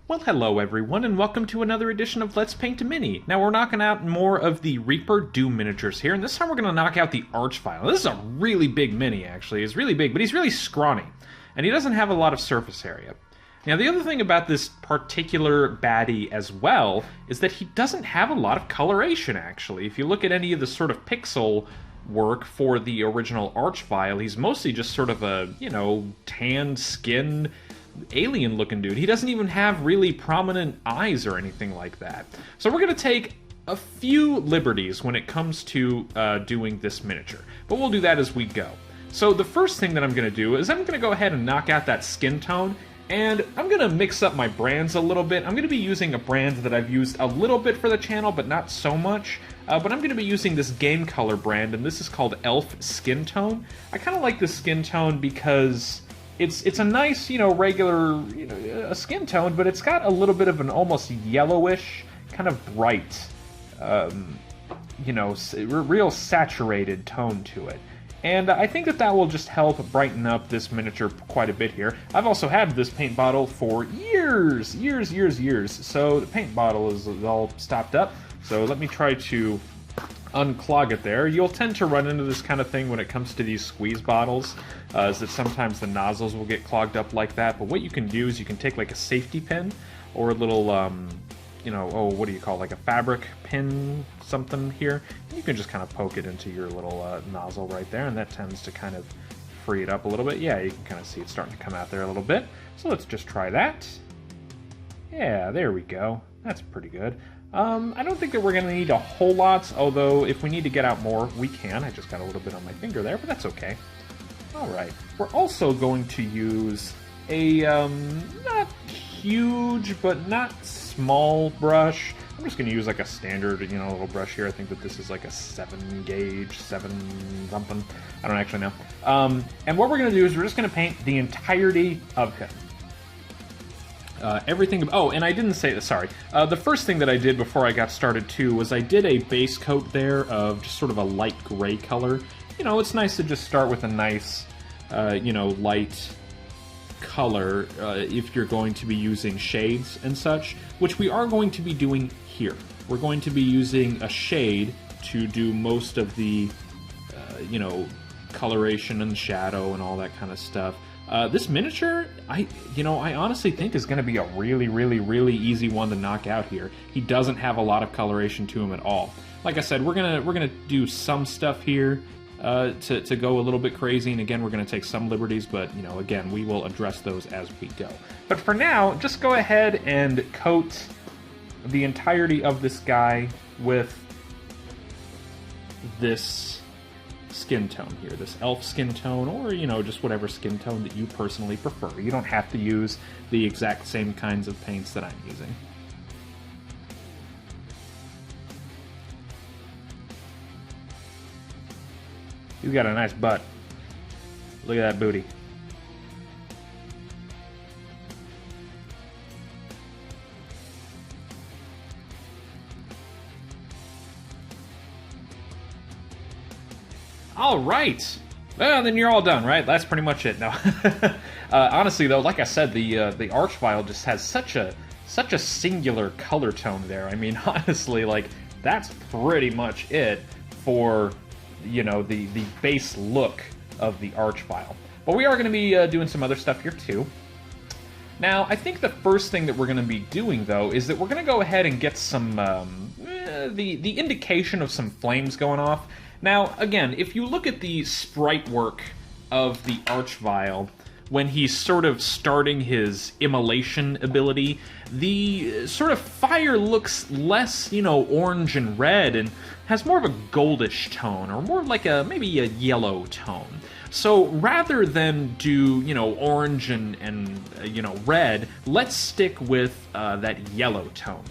Well, hello everyone, and welcome to another edition of Let's Paint a Mini. Now, we're knocking out more of the Reaper Doom miniatures here, and this time we're going to knock out the Archvile. This is a really big mini, actually. He's really big, but he's really scrawny, and he doesn't have a lot of surface area. Now, the other thing about this particular baddie as well is that he doesn't have a lot of coloration, actually. If you look at any of the sort of pixel work for the original Archvile, he's mostly just sort of a, tanned skin, alien-looking dude. He doesn't even have really prominent eyes or anything like that. So we're going to take a few liberties when it comes to doing this miniature, but we'll do that as we go. So the first thing that I'm going to do is I'm going to go ahead and knock out that skin tone, and I'm going to mix up my brands a little bit. I'm going to be using a brand that I've used a little bit for the channel, but not so much. But I'm going to be using this Game Color brand, and this is called Elf Skin Tone. I kind of like this skin tone because it's a nice, regular, a skin tone, but it's got a little bit of an almost yellowish, kind of bright, real saturated tone to it. And I think that will just help brighten up this miniature quite a bit here. I've also had this paint bottle for years. So the paint bottle is all stopped up. So let me try to unclog it there. You'll tend to run into this kind of thing when it comes to these squeeze bottles, is that sometimes the nozzles will get clogged up like that. But what you can do is you can take like a safety pin or a little, what do you call it, like a fabric pin something here. You can just kind of poke it into your little nozzle right there, and that tends to kind of free it up a little bit. Yeah, you can kind of see it starting to come out there a little bit. So let's just try that. Yeah, there we go. That's pretty good. I don't think that we're going to need a whole lot, although if we need to get out more, we can. I just got a little bit on my finger there, but that's okay. Alright, we're also going to use a, not huge, but not small brush. I'm just going to use like a standard, little brush here. I think that this is like a 7 gauge, 7 something. I don't actually know. And what we're going to do is we're just going to paint the entirety of him. Everything. Oh, and I didn't say this, sorry. The first thing that I did before I got started too was I did a base coat there of just sort of a light gray color. It's nice to just start with a nice, light color if you're going to be using shades and such, which we are going to be doing here. We're going to be using a shade to do most of the, coloration and shadow and all that kind of stuff. This miniature, I honestly think is going to be a really easy one to knock out here. He doesn't have a lot of coloration to him at all. Like I said, we're gonna do some stuff here to go a little bit crazy, and again, we're gonna take some liberties, but again, we will address those as we go. But for now, just go ahead and coat the entirety of this guy with this skin tone here, this elf skin tone, or just whatever skin tone that you personally prefer. You don't have to use the exact same kinds of paints that I'm using. He's got a nice butt. Look at that booty. All right. Well, then you're all done, right? That's pretty much it. No. Honestly, though, like I said, the Archvile just has such a singular color tone there. I mean, honestly, like that's pretty much it for the base look of the Archvile. But we are going to be doing some other stuff here too. Now, I think the first thing that we're going to be doing, though, is that we're going to go ahead and get some the indication of some flames going off. Now, again, if you look at the sprite work of the Archvile, when he's sort of starting his immolation ability, the sort of fire looks less, orange and red, and has more of a goldish tone, or more like maybe a yellow tone. So rather than do, orange and red, let's stick with that yellow tone.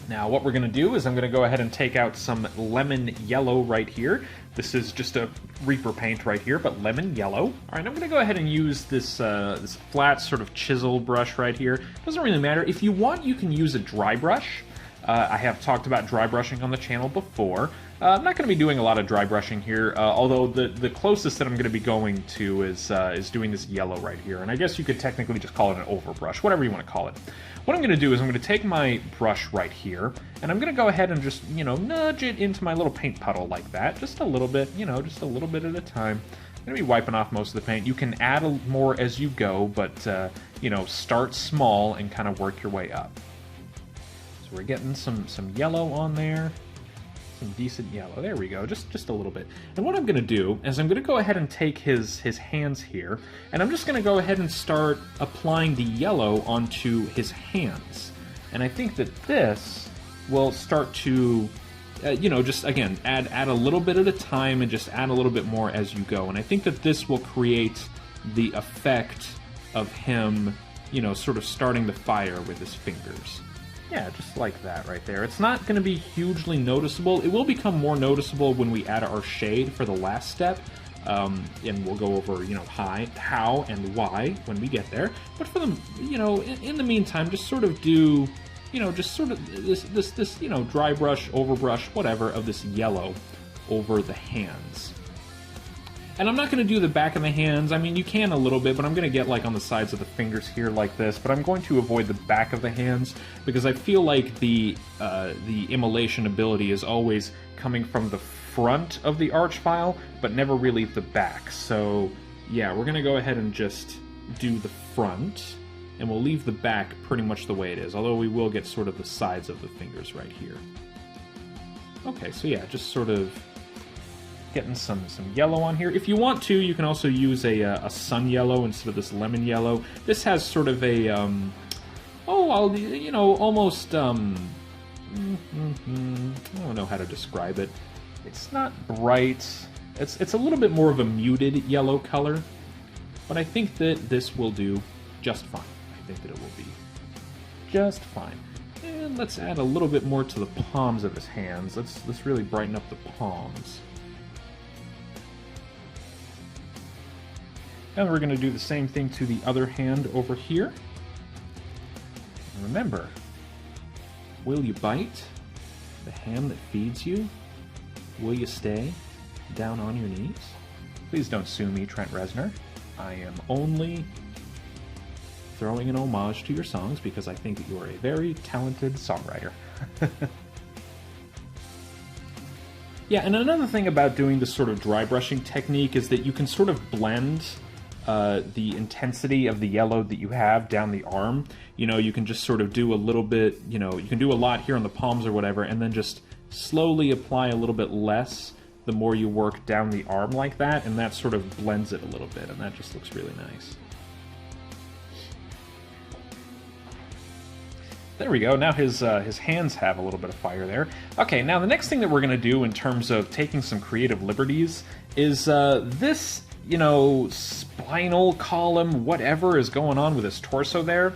Now, what we're going to do is I'm going to go ahead and take out some lemon yellow right here. This is just a Reaper paint right here, but lemon yellow. All right, I'm going to go ahead and use this this flat sort of chisel brush right here. Doesn't really matter. If you want, you can use a dry brush. I have talked about dry brushing on the channel before. I'm not going to be doing a lot of dry brushing here, although the closest that I'm going to be going to is doing this yellow right here. And I guess you could technically just call it an overbrush, whatever you want to call it. What I'm going to do is I'm going to take my brush right here, and I'm going to go ahead and just, you know, nudge it into my little paint puddle like that. Just a little bit, you know, just a little bit at a time. I'm going to be wiping off most of the paint. You can add more as you go, but, you know, start small and kind of work your way up. So we're getting some yellow on there. Some decent yellow. There we go, just a little bit. And what I'm going to do is I'm going to go ahead and take his hands here, and I'm just going to go ahead and start applying the yellow onto his hands. And I think that this will start to, you know, just, again, add a little bit at a time and just add a little bit more as you go. And I think that this will create the effect of him, you know, sort of starting the fire with his fingers. Yeah, just like that right there. It's not going to be hugely noticeable. It will become more noticeable when we add our shade for the last step, and we'll go over, you know, how and why when we get there. But for the, you know, in the meantime, just sort of do, you know, just sort of this, you know, dry brush, overbrush, whatever, of this yellow over the hands. And I'm not going to do the back of the hands. I mean, you can a little bit, but I'm going to get like on the sides of the fingers here like this. But I'm going to avoid the back of the hands because I feel like the immolation ability is always coming from the front of the arch file, but never really the back. So yeah, we're going to go ahead and just do the front, and we'll leave the back pretty much the way it is, although we will get sort of the sides of the fingers right here. Okay, so yeah, just sort of getting some yellow on here. If you want to, you can also use a sun yellow instead of this lemon yellow. This has sort of a, you know, almost, I don't know how to describe it. It's not bright. It's a little bit more of a muted yellow color, but I think that this will do just fine. I think that it will be just fine. And let's add a little bit more to the palms of his hands. Let's really brighten up the palms. And we're going to do the same thing to the other hand over here. And remember, will you bite the hand that feeds you? Will you stay down on your knees? Please don't sue me, Trent Reznor. I am only throwing an homage to your songs because I think that you are a very talented songwriter. Yeah, and another thing about doing this sort of dry brushing technique is that you can sort of blend the intensity of the yellow that you have down the arm. You know, you can just sort of do a little bit, you know, you can do a lot here on the palms or whatever, and then just slowly apply a little bit less the more you work down the arm like that, and that sort of blends it a little bit, and that just looks really nice. There we go. Now his hands have a little bit of fire there. Okay, now the next thing that we're going to do in terms of taking some creative liberties is this, you know, spinal column, whatever is going on with his torso there.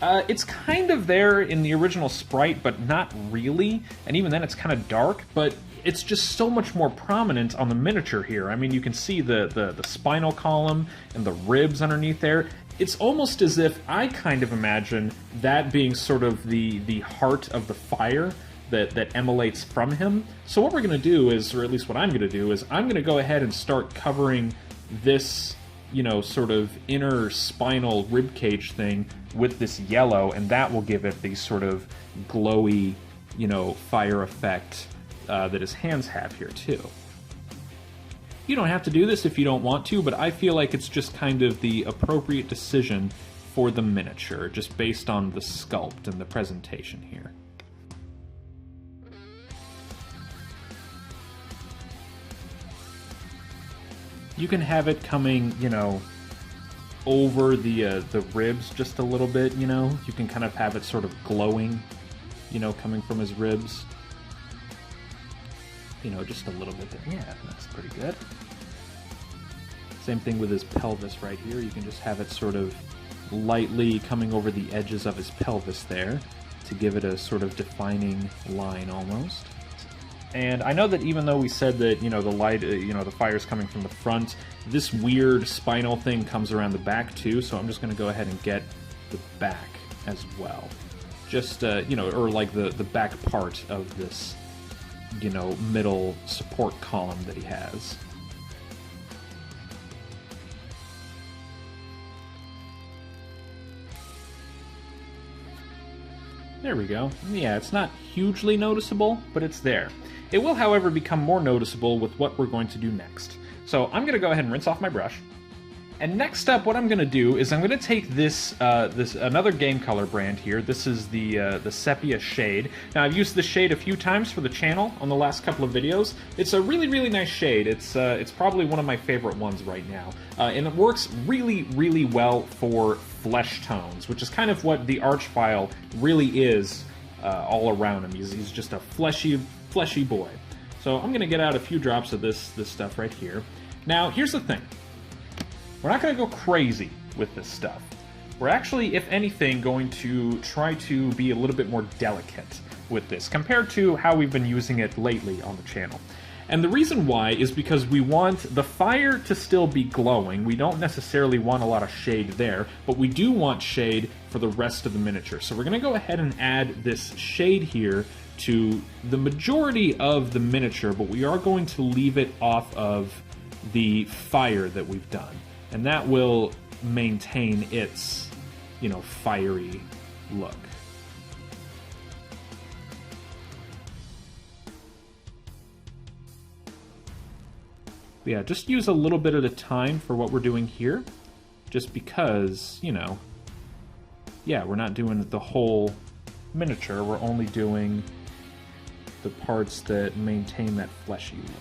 It's kind of there in the original sprite, but not really. And even then it's kind of dark, but it's just so much more prominent on the miniature here. I mean, you can see the spinal column and the ribs underneath there. It's almost as if I kind of imagine that being sort of the heart of the fire that emanates from him. So what we're going to do is, or at least what I'm going to do, is I'm going to go ahead and start covering this, you know, sort of inner spinal ribcage thing with this yellow, and that will give it the sort of glowy, you know, fire effect that his hands have here too. You don't have to do this if you don't want to, but I feel like it's just kind of the appropriate decision for the miniature, just based on the sculpt and the presentation here. You can have it coming, you know, over the ribs just a little bit, you know. You can kind of have it sort of glowing, you know, coming from his ribs. You know, just a little bit there. Yeah, that's pretty good. Same thing with his pelvis right here. You can just have it sort of lightly coming over the edges of his pelvis there to give it a sort of defining line almost. And I know that even though we said that, you know, the light, you know, the fire's coming from the front, this weird spinal thing comes around the back too, so I'm just going to go ahead and get the back as well. just, you know, or like the back part of this, you know, middle support column that he has. There we go. Yeah, it's not hugely noticeable, but it's there. It will, however, become more noticeable with what we're going to do next. So I'm going to go ahead and rinse off my brush. And next up, what I'm going to do is I'm going to take this another Game Color brand here. This is the Sepia shade. Now, I've used this shade a few times for the channel on the last couple of videos. It's a really, really nice shade. It's probably one of my favorite ones right now. And it works really, really well for flesh tones, which is kind of what the Archvile really is all around him. He's just a fleshy boy. So I'm going to get out a few drops of this stuff right here. Now, here's the thing. We're not going to go crazy with this stuff. We're actually, if anything, going to try to be a little bit more delicate with this compared to how we've been using it lately on the channel. And the reason why is because we want the fire to still be glowing. We don't necessarily want a lot of shade there, but we do want shade for the rest of the miniature. So we're going to go ahead and add this shade here to the majority of the miniature, but we are going to leave it off of the fire that we've done. And that will maintain its, you know, fiery look. But yeah, just use a little bit at a time for what we're doing here. Just because, you know, yeah, we're not doing the whole miniature. We're only doing the parts that maintain that fleshy look.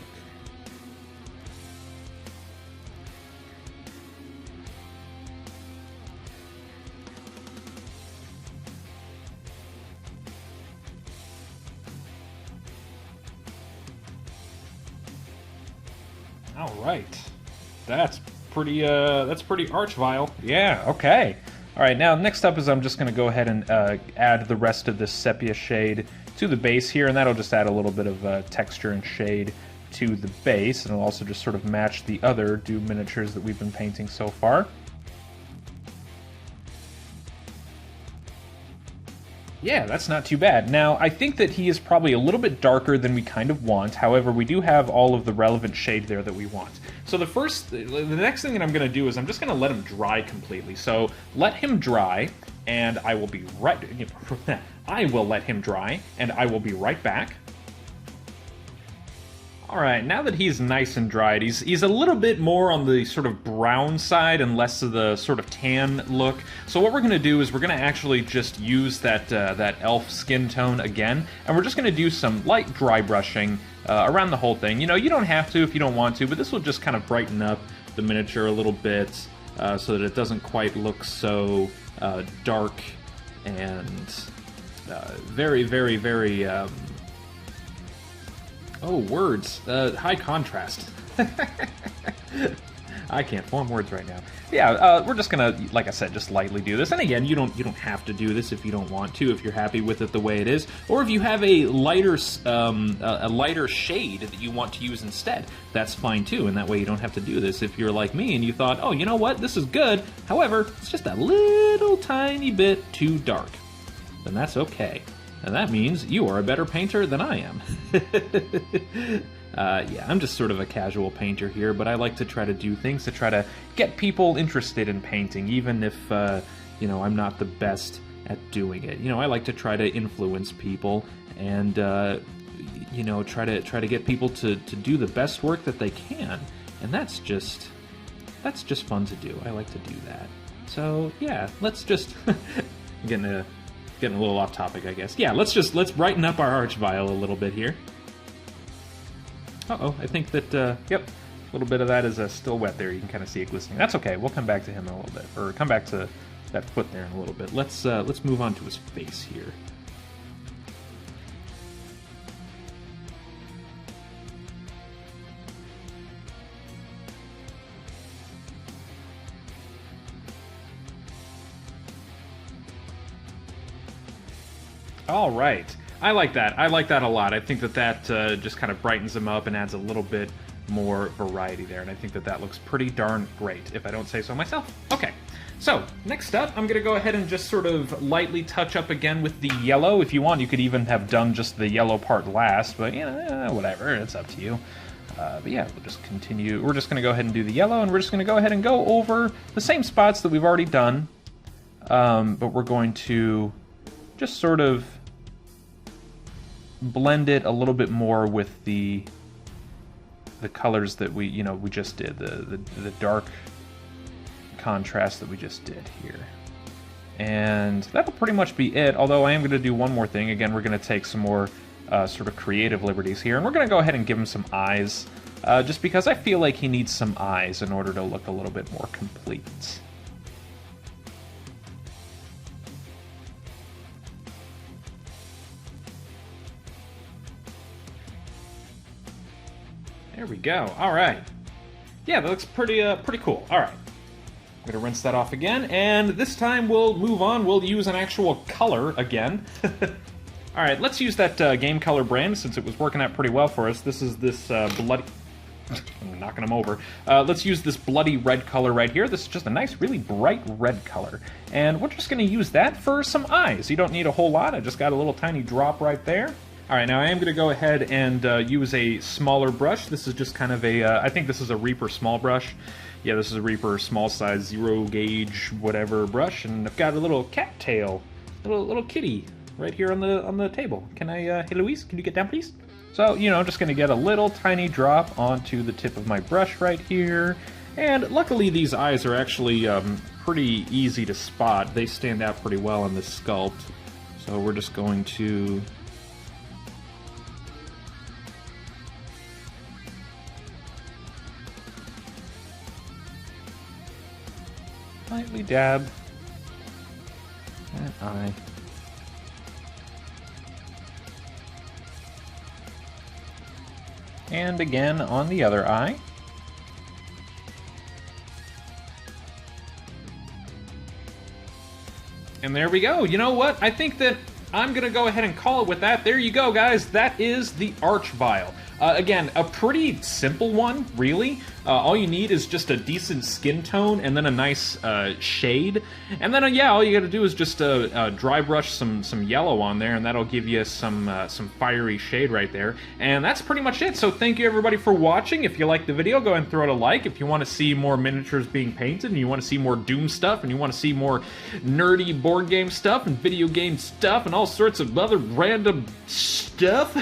All right, that's pretty Archvile. Yeah, okay. All right, now next up is I'm just going to go ahead and add the rest of this sepia shade to the base here, and that'll just add a little bit of texture and shade to the base, and it'll also just sort of match the other Doom miniatures that we've been painting so far. Yeah, that's not too bad. Now, I think that he is probably a little bit darker than we kind of want. However, we do have all of the relevant shade there that we want. So the next thing that I'm going to do is I'm just going to let him dry completely. So let him dry, and I will be right... I will let him dry, and I will be right back. Alright, now that he's nice and dried, he's a little bit more on the sort of brown side and less of the sort of tan look. So what we're going to do is we're going to actually just use that elf skin tone again, and we're just going to do some light dry brushing around the whole thing. You know, you don't have to if you don't want to, but this will just kind of brighten up the miniature a little bit so that it doesn't quite look so dark and very, very, very... oh, words. High contrast. I can't form words right now. Yeah, we're just gonna, like I said, just lightly do this. And again, you don't have to do this if you don't want to, if you're happy with it the way it is, or if you have a lighter shade that you want to use instead. That's fine too, and that way you don't have to do this. If you're like me and you thought, oh, you know what, this is good. However, it's just a little tiny bit too dark. Then that's okay. And that means you are a better painter than I am. Yeah, I'm just sort of a casual painter here, but I like to try to do things to try to get people interested in painting, even if, you know, I'm not the best at doing it. You know, I like to try to influence people and, you know, try to get people to do the best work that they can. And that's just fun to do. I like to do that. So, yeah, let's just... getting a little off topic, I guess. Yeah, let's brighten up our Archvile a little bit here. Uh-oh, I think that, yep, a little bit of that is still wet there. You can kind of see it glistening. That's okay. We'll come back to him in a little bit, or come back to that foot there in a little bit. Let's move on to his face here. All right. I like that. I like that a lot. I think that just kind of brightens them up and adds a little bit more variety there, and I think that looks pretty darn great, if I don't say so myself. Okay. So, next up, I'm going to go ahead and just sort of lightly touch up again with the yellow. If you want, you could even have done just the yellow part last, but, you know, whatever, it's up to you. But yeah, we'll just continue. We're just going to go ahead and do the yellow, and we're just going to go ahead and go over the same spots that we've already done. But we're going to just sort of blend it a little bit more with the colors that we just did, the dark contrast that we just did here. And that'll pretty much be it, although I am going to do one more thing. Again, we're going to take some more sort of creative liberties here, and we're going to go ahead and give him some eyes, just because I feel like he needs some eyes in order to look a little bit more complete. There we go. All right. Yeah, that looks pretty cool. All right. I'm going to rinse that off again, and this time we'll move on. We'll use an actual color again. All right, let's use that Game Color brand since it was working out pretty well for us. This is this bloody... I'm knocking them over. Let's use this bloody red color right here. This is just a nice, really bright red color. And we're just going to use that for some eyes. You don't need a whole lot. I just got a little tiny drop right there. All right, now I am going to go ahead and use a smaller brush. This is just kind of a, I think this is a Reaper small brush. Yeah, this is a Reaper small size, 0 gauge, whatever brush. And I've got a little cat tail, little kitty right here on the table. Can I, hey Louise, can you get down please? So, you know, I'm just going to get a little tiny drop onto the tip of my brush right here. And luckily these eyes are actually pretty easy to spot. They stand out pretty well in this sculpt. So we're just going to... lightly dab that eye. And again on the other eye. And there we go. You know what? I think that I'm going to go ahead and call it with that. There you go, guys. That is the Archvile. Again, a pretty simple one, really. All you need is just a decent skin tone and then a nice shade. And then, yeah, all you gotta do is just dry brush some yellow on there, and that'll give you some fiery shade right there. And that's pretty much it. So thank you, everybody, for watching. If you liked the video, go ahead and throw it a like. If you want to see more miniatures being painted, and you want to see more Doom stuff, and you want to see more nerdy board game stuff, and video game stuff, and all sorts of other random stuff,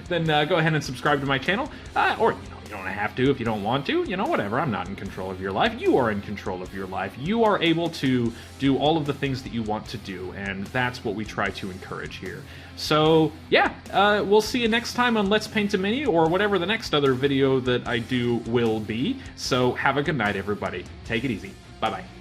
then go ahead and subscribe to my channel. Or, you know, you don't have to if you don't want to. You know, whatever. I'm not in control of your life. You are in control of your life. You are able to do all of the things that you want to do, and that's what we try to encourage here. So, yeah, we'll see you next time on Let's Paint a Mini, or whatever the next other video that I do will be. So, have a good night, everybody. Take it easy. Bye-bye.